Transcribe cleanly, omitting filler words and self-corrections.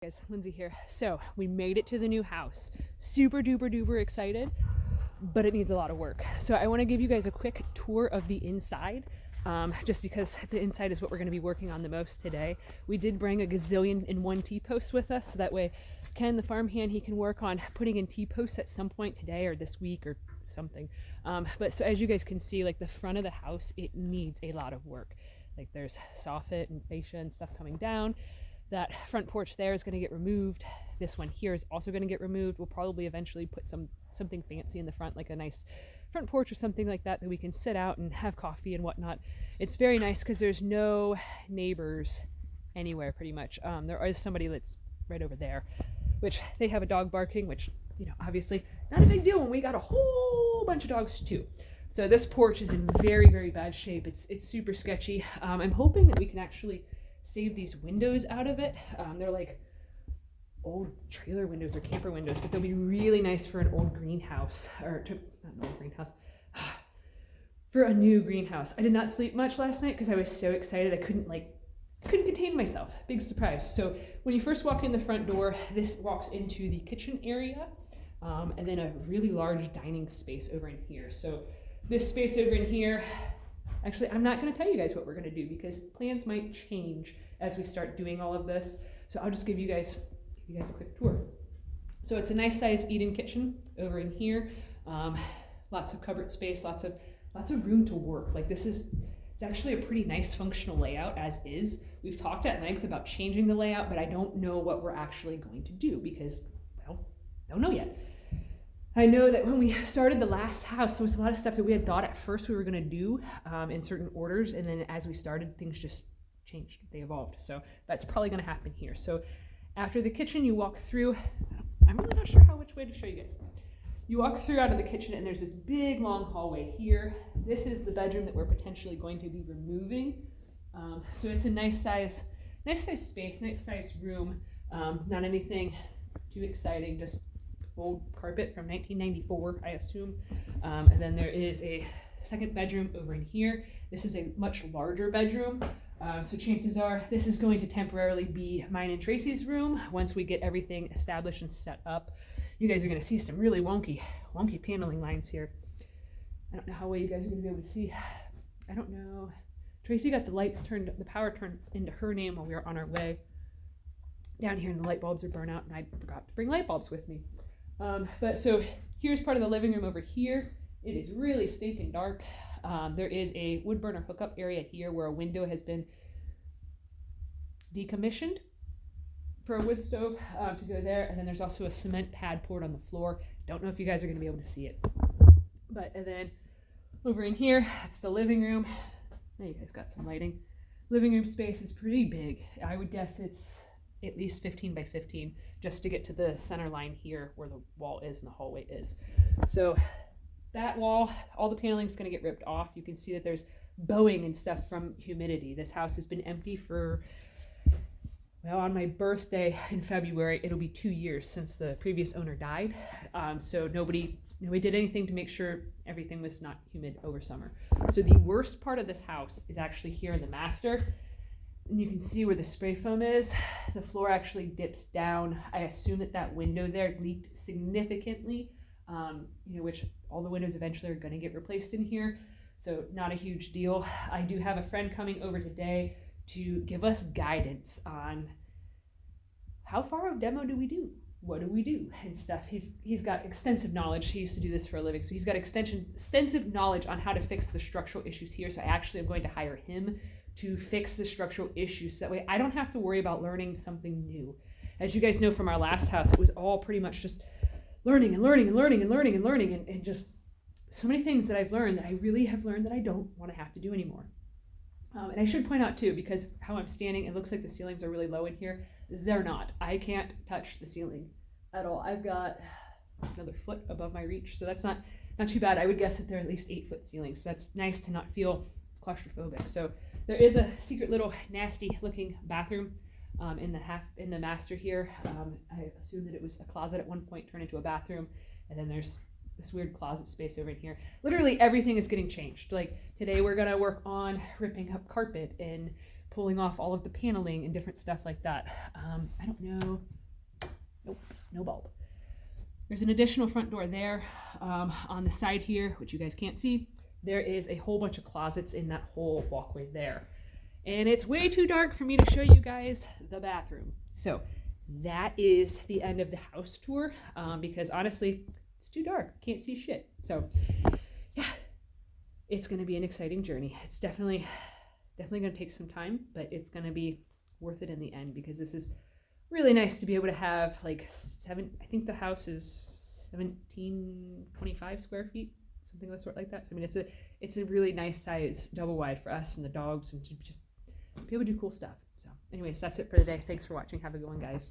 Guys, Lindsay here. So we made it to the new house. Super duper duper excited, but it needs a lot of work. So I want to give you guys a quick tour of the inside, just because the inside is what we're going to be working on the most today. We did bring a gazillion and one T-posts with us, so that way Ken, the farmhand, he can work on putting in T-posts at some point today or this week or something. But so as you guys can see, like the front of the house, it needs a lot of work. Like there's soffit and fascia and stuff coming down. That front porch there is going to get removed. This one here is also going to get removed. We'll probably eventually put something fancy in the front, like a nice front porch or something like that we can sit out and have coffee and whatnot. It's very nice because there's no neighbors anywhere pretty much. There is somebody that's right over there, which they have a dog barking, which, you know, obviously not a big deal when we got a whole bunch of dogs too. So this porch is in very, very bad shape. It's super sketchy. I'm hoping that we can actually save these windows out of it. They're like old trailer windows or camper windows, but they'll be really nice for an old greenhouse, not an old greenhouse, for a new greenhouse. I did not sleep much last night because I was so excited. I couldn't contain myself. Big surprise. So when you first walk in the front door, this walks into the kitchen area, and then a really large dining space over in here. So this space over in here, actually, I'm not going to tell you guys what we're going to do because plans might change as we start doing all of this. So I'll just give you guys a quick tour. So it's a nice size eat-in kitchen over in here. Lots of cupboard space, lots of room to work. Like it's actually a pretty nice functional layout as is. We've talked at length about changing the layout, but I don't know what we're actually going to do because, well, don't know yet. I know that when we started the last house, there was a lot of stuff that we had thought at first we were going to do in certain orders, and then as we started, things just changed. They evolved. So that's probably going to happen here. So after the kitchen, you walk through. I'm really not sure which way to show you guys. You walk through out of the kitchen, and there's this big long hallway here. This is the bedroom that we're potentially going to be removing. So it's a nice size space, nice size room. Not anything too exciting, just old carpet from 1994, I assume. And then there is a second bedroom over in here. This is a much larger bedroom. So chances are this is going to temporarily be mine and Tracy's room once we get everything established and set up. You guys are going to see some really wonky paneling lines here. I don't know how well you guys are going to be able to see. I don't know. Tracy got the power turned into her name while we were on our way down here, and the light bulbs are burnt out, and I forgot to bring light bulbs with me. But so here's part of the living room over here. It is really stinking dark. There is a wood burner hookup area here where a window has been decommissioned for a wood stove to go there. And then there's also a cement pad poured on the floor. Don't know if you guys are going to be able to see it. And then over in here, it's the living room. Now you guys got some lighting. Living room space is pretty big. I would guess it's at least 15 by 15 just to get to the center line here where the wall is and the hallway is. So that wall, all the paneling is going to get ripped off. You can see that there's bowing and stuff from humidity. This house has been empty for, well, on my birthday in February, it'll be 2 years since the previous owner died. So nobody did anything to make sure everything was not humid over summer. So the worst part of this house is actually here in the master. And you can see where the spray foam is. The floor actually dips down. I assume that window there leaked significantly, which all the windows eventually are going to get replaced in here. So not a huge deal. I do have a friend coming over today to give us guidance on how far of demo do we do? What do we do and stuff. He's got extensive knowledge. He used to do this for a living. So he's got extensive knowledge on how to fix the structural issues here. So I actually am going to hire him to fix the structural issues. So that way I don't have to worry about learning something new. As you guys know from our last house, it was all pretty much just learning and just so many things that I've learned that I really have learned that I don't want to have to do anymore. And I should point out too, because how I'm standing, it looks like the ceilings are really low in here. They're not. I can't touch the ceiling at all. I've got another foot above my reach, so that's not too bad. I would guess that they're at least 8-foot ceilings. So that's nice to not feel claustrophobic. So there is a secret little nasty looking bathroom in the master here. I assume that it was a closet at one point turned into a bathroom, and then there's this weird closet space over in here. Literally everything is getting changed. Like today we're gonna work on ripping up carpet and pulling off all of the paneling and different stuff like that. I don't know. Nope, no bulb. There's an additional front door there. On the side here, which you guys can't see, there is a whole bunch of closets in that whole walkway there. And it's way too dark for me to show you guys the bathroom. So that is the end of the house tour, because honestly, it's too dark. Can't see shit. So yeah, it's going to be an exciting journey. It's definitely going to take some time, but it's going to be worth it in the end, because this is really nice to be able to have like I think the house is 1725 square feet, something of the sort like that. So I mean, it's a really nice size double wide for us and the dogs, and to just be able to do cool stuff. So anyways, that's it for today. Thanks for watching. Have a good one, guys.